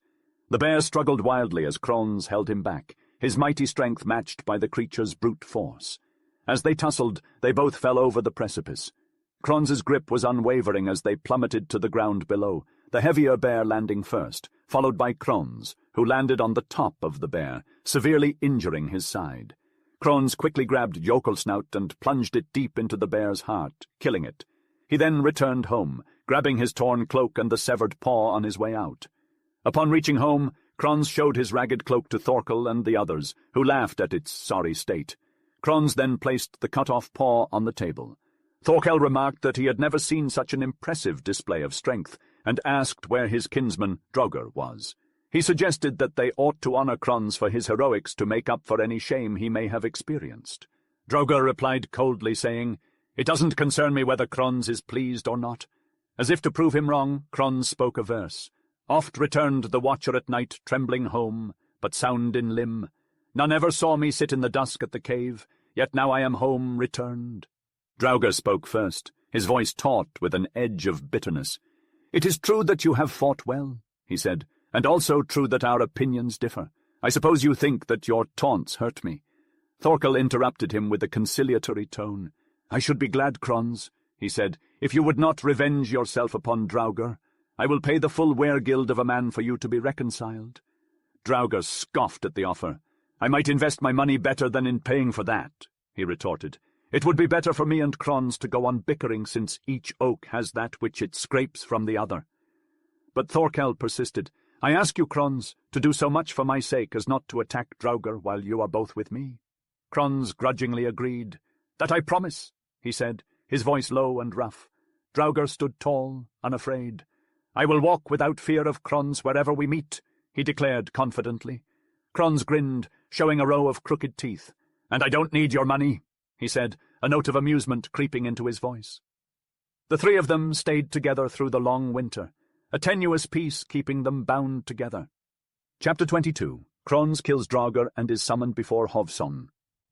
The bear struggled wildly as Krons held him back, his mighty strength matched by the creature's brute force. As they tussled, they both fell over the precipice. Krons's grip was unwavering as they plummeted to the ground below, the heavier bear landing first, followed by Krons, who landed on the top of the bear, severely injuring his side. Krons quickly grabbed Jokelsnaut and plunged it deep into the bear's heart, killing it. He then returned home, grabbing his torn cloak and the severed paw on his way out. Upon reaching home, Krons showed his ragged cloak to Thorkel and the others, who laughed at its sorry state. Krons then placed the cut-off paw on the table. Thorkel remarked that he had never seen such an impressive display of strength, and asked where his kinsman Draugr was. He suggested that they ought to honor Krons for his heroics to make up for any shame he may have experienced. Draugr replied coldly, saying, "It doesn't concern me whether Krons is pleased or not." As if to prove him wrong, Krons spoke a verse. Oft returned the watcher at night, trembling home, but sound in limb. None ever saw me sit in the dusk at the cave, yet now I am home returned. Draugr spoke first, his voice taut with an edge of bitterness. "It is true that you have fought well," he said, "and also true that our opinions differ. I suppose you think that your taunts hurt me." Thorkel interrupted him with a conciliatory tone. "I should be glad, Krons," he said, "if you would not revenge yourself upon Draugr. I will pay the full weregild of a man for you to be reconciled." Draugr scoffed at the offer. "I might invest my money better than in paying for that," he retorted. "It would be better for me and Krons to go on bickering, since each oak has that which it scrapes from the other." But Thorkel persisted. "I ask you, Krons, to do so much for my sake as not to attack Draugr while you are both with me." Krons grudgingly agreed. "That I promise," he said, his voice low and rough. Draugr stood tall, unafraid. "I will walk without fear of Krons wherever we meet," he declared confidently. Krons grinned, showing a row of crooked teeth. "And I don't need your money," he said, a note of amusement creeping into his voice. The three of them stayed together through the long winter, a tenuous peace keeping them bound together. Chapter 22. Krons kills Draugr and is summoned before Hovson.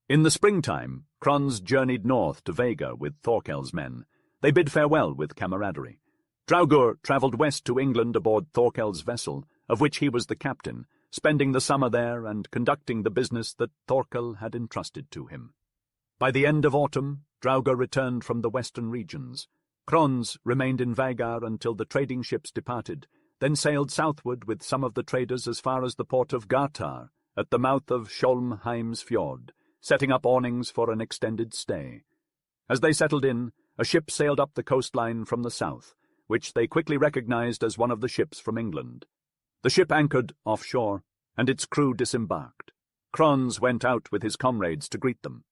In the springtime, Krons journeyed north to Vega with Thorkel's men. They bid farewell with camaraderie. Draugr travelled west to England aboard Thorkel's vessel, of which he was the captain, spending the summer there and conducting the business that Thorkel had entrusted to him. By the end of autumn, Draugr returned from the western regions. Krons remained in Vagar until the trading ships departed, then sailed southward with some of the traders as far as the port of Gartar, at the mouth of Skjolmheim's fjord, setting up awnings for an extended stay. As they settled in, a ship sailed up the coastline from the south, which they quickly recognized as one of the ships from England. The ship anchored offshore, and its crew disembarked. Krons went out with his comrades to greet them.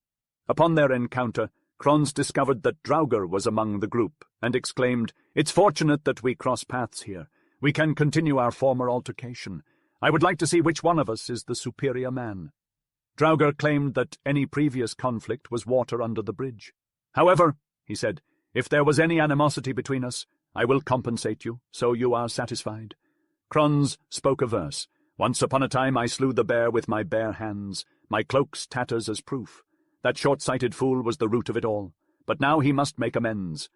Upon their encounter, Krons discovered that Draugr was among the group, and exclaimed, "It's fortunate that we cross paths here. We can continue our former altercation. I would like to see which one of us is the superior man." Draugr claimed that any previous conflict was water under the bridge. "However," he said, "if there was any animosity between us, I will compensate you, so you are satisfied." Krons spoke a verse. "Once upon a time I slew the bear with my bare hands, my cloak's tatters as proof. That short-sighted fool was the root of it all, but now he must make amends."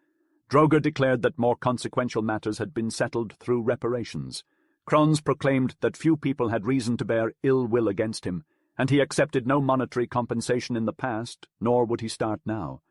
Draugr declared that more consequential matters had been settled through reparations. Krons proclaimed that few people had reason to bear ill will against him, and he accepted no monetary compensation in the past, nor would he start now.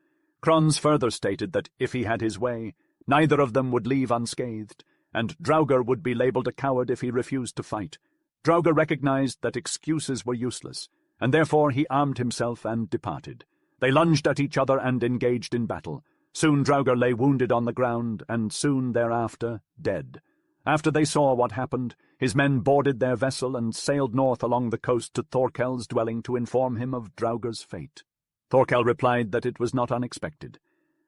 Krons further stated that if he had his way, neither of them would leave unscathed, and Draugr would be labelled a coward if he refused to fight. Draugr recognized that excuses were useless, and therefore he armed himself and departed. They lunged at each other and engaged in battle. Soon Draugr lay wounded on the ground, and soon thereafter dead. After they saw what happened, his men boarded their vessel and sailed north along the coast to Thorkel's dwelling to inform him of Draugr's fate. Thorkel replied that it was not unexpected.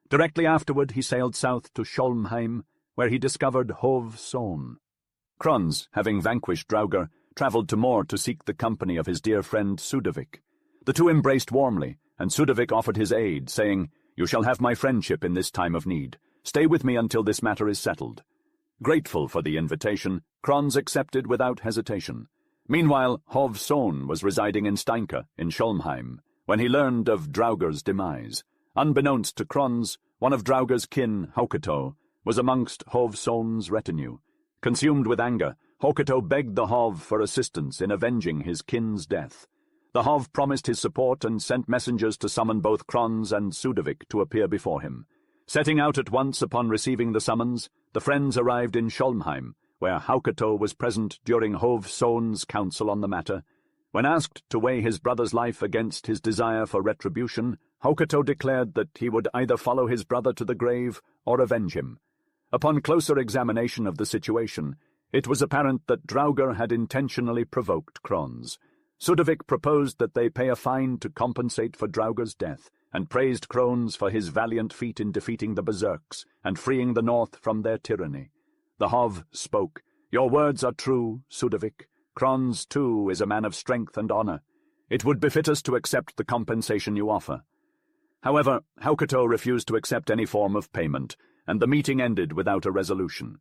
Directly afterward he sailed south to Skjolmheim, where he discovered Hovson. Krons, having vanquished Draugr, travelled to Mor to seek the company of his dear friend Sudovik. The two embraced warmly, and Sudovik offered his aid, saying, "You shall have my friendship in this time of need. Stay with me until this matter is settled." Grateful for the invitation, Krons accepted without hesitation. Meanwhile, Hovson was residing in Steinke, in Skjolmheim, when he learned of Draugr's demise. Unbeknownst to Krons, one of Draugr's kin, Hauketo, was amongst Hovson's retinue. Consumed with anger, Hauketo begged the Hov for assistance in avenging his kin's death. The Hov promised his support and sent messengers to summon both Krons and Sudovik to appear before him. Setting out at once upon receiving the summons, the friends arrived in Skjolmheim, where Hauketo was present during Hovson's council on the matter. When asked to weigh his brother's life against his desire for retribution, Hauketo declared that he would either follow his brother to the grave or avenge him. Upon closer examination of the situation, it was apparent that Draugr had intentionally provoked Krons. Sudovik proposed that they pay a fine to compensate for Draugr's death, and praised Krons for his valiant feat in defeating the berserks and freeing the north from their tyranny. The Hov spoke. "Your words are true, Sudovik. Krons, too, is a man of strength and honour. It would befit us to accept the compensation you offer." However, Hauketo refused to accept any form of payment, and the meeting ended without a resolution.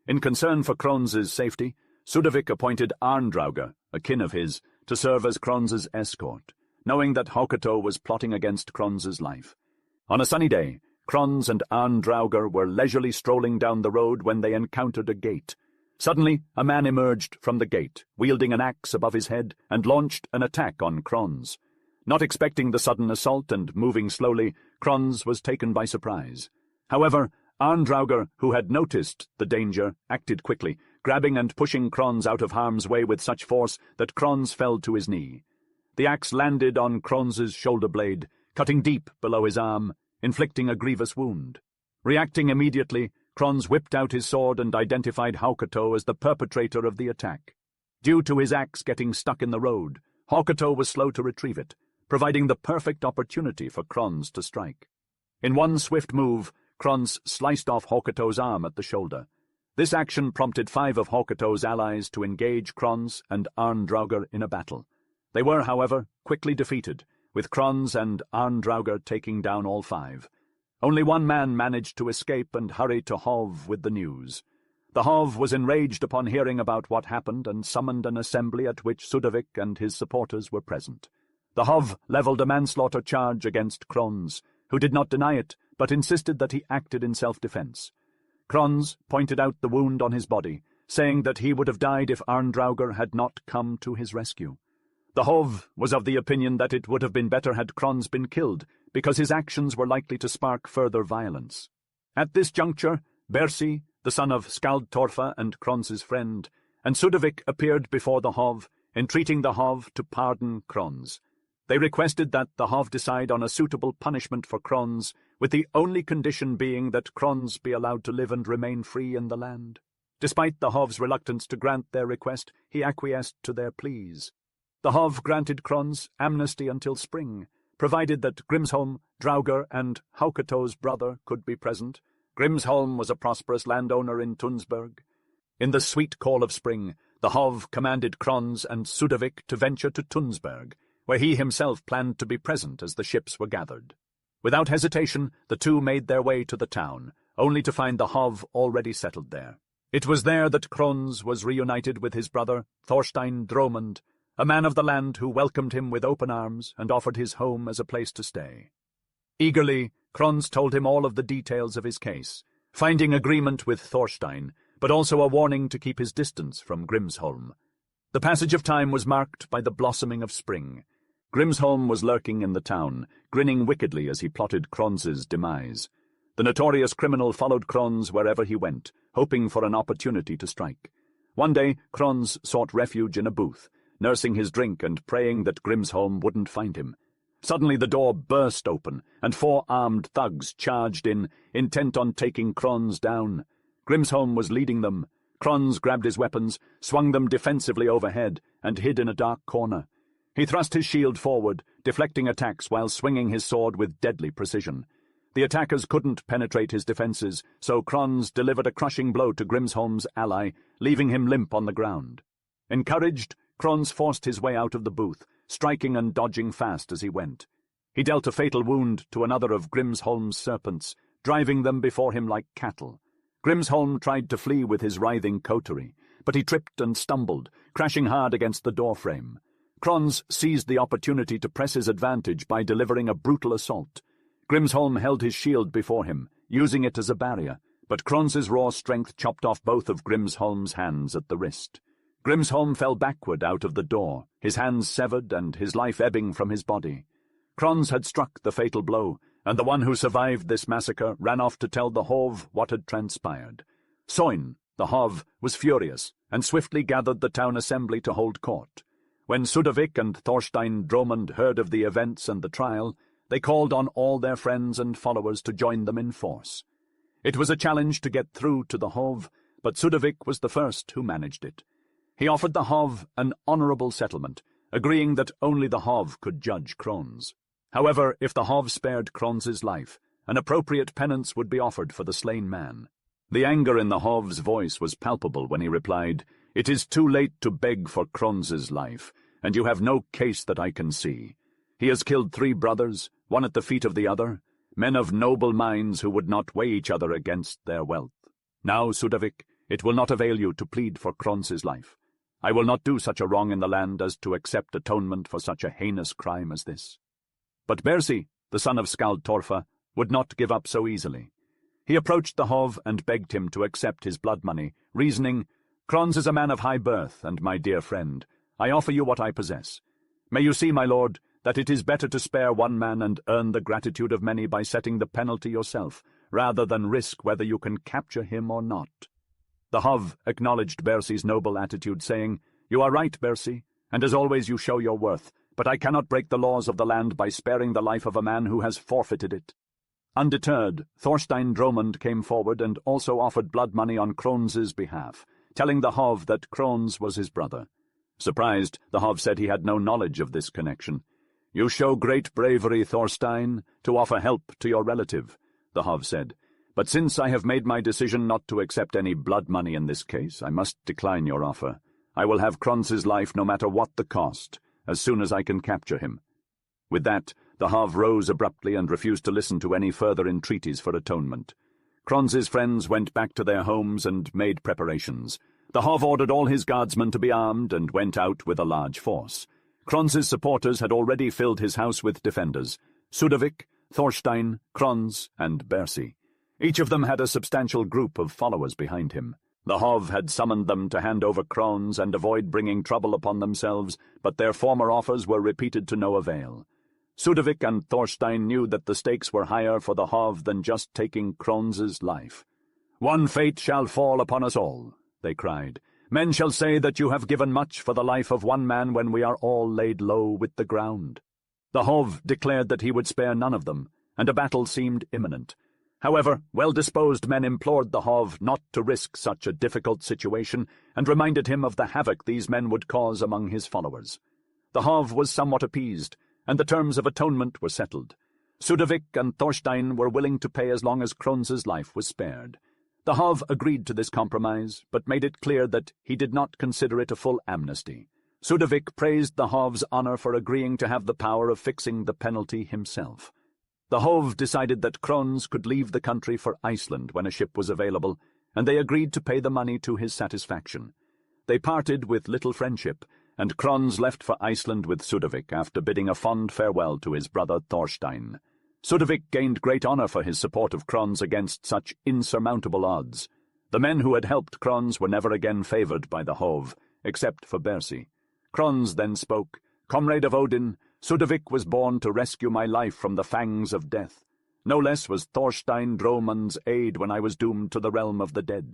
In concern for Kron's safety, Sudovik appointed Arndrauger, a kin of his, to serve as Kron's escort, knowing that Haukato was plotting against Kron's life. On a sunny day, Kron and Arndrauger were leisurely strolling down the road when they encountered a gate. Suddenly, a man emerged from the gate, wielding an axe above his head, and launched an attack on Kron. Not expecting the sudden assault and moving slowly, Kron was taken by surprise. However, Arndrauger, who had noticed the danger, acted quickly, grabbing and pushing Kron out of harm's way with such force that Kron fell to his knee. The axe landed on Kron's shoulder blade, cutting deep below his arm, inflicting a grievous wound. Reacting immediately, Kron whipped out his sword and identified Haukato as the perpetrator of the attack. Due to his axe getting stuck in the road, Haukato was slow to retrieve it, providing the perfect opportunity for Kron to strike. In one swift move, Kron sliced off Haukato's arm at the shoulder. This action prompted 5 of Haukato's allies to engage Kron and Arndrauger in a battle. They were, however, quickly defeated, with Kron and Arndrauger taking down all 5. Only one man managed to escape and hurry to Hov with the news. The Hov was enraged upon hearing about what happened and summoned an assembly at which Sudovik and his supporters were present. The Hov leveled a manslaughter charge against Kron, who did not deny it, but insisted that he acted in self-defense. Kron pointed out the wound on his body, saying that he would have died if Arndrauger had not come to his rescue. The Hov was of the opinion that it would have been better had Kron been killed, because his actions were likely to spark further violence. At this juncture, Bersi, the son of Skaldtorfa and Kron's friend, and Sudovik appeared before the Hov, entreating the Hov to pardon Kron. They requested that the Hov decide on a suitable punishment for Kron, with the only condition being that Kron be allowed to live and remain free in the land. Despite the Hov's reluctance to grant their request, he acquiesced to their pleas. The Hov granted Kron amnesty until spring, provided that Grimsholm, Draugr, and Haukato's brother could be present. Grimsholm was a prosperous landowner in Tunsberg. In the sweet call of spring, the Hov commanded Kron and Sudovik to venture to Tunsberg, where he himself planned to be present as the ships were gathered. Without hesitation, the two made their way to the town, only to find the Hov already settled there. It was there that Kron was reunited with his brother, Thorstein Dromund, a man of the land who welcomed him with open arms and offered his home as a place to stay. Eagerly, Kron told him all of the details of his case, finding agreement with Thorstein, but also a warning to keep his distance from Grimsholm. The passage of time was marked by the blossoming of spring. Grimsholm was lurking in the town, grinning wickedly as he plotted Kron's demise. The notorious criminal followed Kron wherever he went, hoping for an opportunity to strike. One day, Kron sought refuge in a booth, nursing his drink and praying that Grimsholm wouldn't find him. Suddenly the door burst open, and 4 armed thugs charged in, intent on taking Kron down. Grimsholm was leading them. Kron grabbed his weapons, swung them defensively overhead, and hid in a dark corner. He thrust his shield forward, deflecting attacks while swinging his sword with deadly precision. The attackers couldn't penetrate his defenses, so Kron delivered a crushing blow to Grimsholm's ally, leaving him limp on the ground. Encouraged, Kron forced his way out of the booth, striking and dodging fast as he went. He dealt a fatal wound to another of Grimsholm's serpents, driving them before him like cattle. Grimsholm tried to flee with his writhing coterie, but he tripped and stumbled, crashing hard against the doorframe. Kron seized the opportunity to press his advantage by delivering a brutal assault. Grimsholm held his shield before him, using it as a barrier, but Kron's raw strength chopped off both of Grimsholm's hands at the wrist. Grimsholm fell backward out of the door, his hands severed and his life ebbing from his body. Kron had struck the fatal blow, and the one who survived this massacre ran off to tell the Hov what had transpired. Soin, the Hov, was furious, and swiftly gathered the town assembly to hold court. When Sudovik and Thorstein Dromund heard of the events and the trial, they called on all their friends and followers to join them in force. It was a challenge to get through to the Hov, but Sudovik was the first who managed it. He offered the Hov an honourable settlement, agreeing that only the Hov could judge Kron. However, if the Hov spared Kron's life, an appropriate penance would be offered for the slain man. The anger in the Hov's voice was palpable when he replied, "It is too late to beg for Kron's life, and you have no case that I can see. He has killed 3 brothers, one at the feet of the other, men of noble minds who would not weigh each other against their wealth. Now, Sudovik, It will not avail you to plead for Krons's life. I will not do such a wrong in the land as to accept atonement for such a heinous crime as this." But Bersi, the son of Skald Torfa, would not give up so easily. He approached the Hov and begged him to accept his blood money, reasoning, "Krons is a man of high birth, and my dear friend. I offer you what I possess. May you see, my lord, that it is better to spare one man and earn the gratitude of many by setting the penalty yourself, rather than risk whether you can capture him or not." The Hov acknowledged Bersi's noble attitude, saying, "You are right, Bersi, and as always you show your worth, but I cannot break the laws of the land by sparing the life of a man who has forfeited it." Undeterred, Thorstein Dromund came forward and also offered blood money on Krons's behalf, telling the Hov that Krons was his brother. Surprised, the Hov said he had no knowledge of this connection. "You show great bravery, Thorstein, to offer help to your relative," the Hov said. "But since I have made my decision not to accept any blood money in this case, I must decline your offer. I will have Krons's life no matter what the cost, as soon as I can capture him." With that, the Hov rose abruptly and refused to listen to any further entreaties for atonement. Krons's friends went back to their homes and made preparations. The Hov ordered all his guardsmen to be armed and went out with a large force. Krons's supporters had already filled his house with defenders: Sudavik, Thorstein, Krons, and Bersi. Each of them had a substantial group of followers behind him. The Hov had summoned them to hand over Krons and avoid bringing trouble upon themselves, but their former offers were repeated to no avail. Sudavik and Thorstein knew that the stakes were higher for the Hov than just taking Krons's life. "One fate shall fall upon us all," they cried. "Men shall say that you have given much for the life of one man when we are all laid low with the ground." The Hov declared that he would spare none of them, and a battle seemed imminent. However, well-disposed men implored the Hov not to risk such a difficult situation and reminded him of the havoc these men would cause among his followers. The Hov was somewhat appeased, and the terms of atonement were settled. Sudavik and Thorstein were willing to pay as long as Krons's life was spared. The Hov agreed to this compromise, but made it clear that he did not consider it a full amnesty. Sudavik praised the Hov's honor for agreeing to have the power of fixing the penalty himself. The Hov decided that Krons could leave the country for Iceland when a ship was available, and they agreed to pay the money to his satisfaction. They parted with little friendship, and Krons left for Iceland with Sudavik after bidding a fond farewell to his brother Thorstein. Sudavik gained great honor for his support of Krons against such insurmountable odds. The men who had helped Krons were never again favored by the Hov, except for Bersi. Krons then spoke, "Comrade of Odin, Sudavik was born to rescue my life from the fangs of death. No less was Thorstein Dromund's aid when I was doomed to the realm of the dead."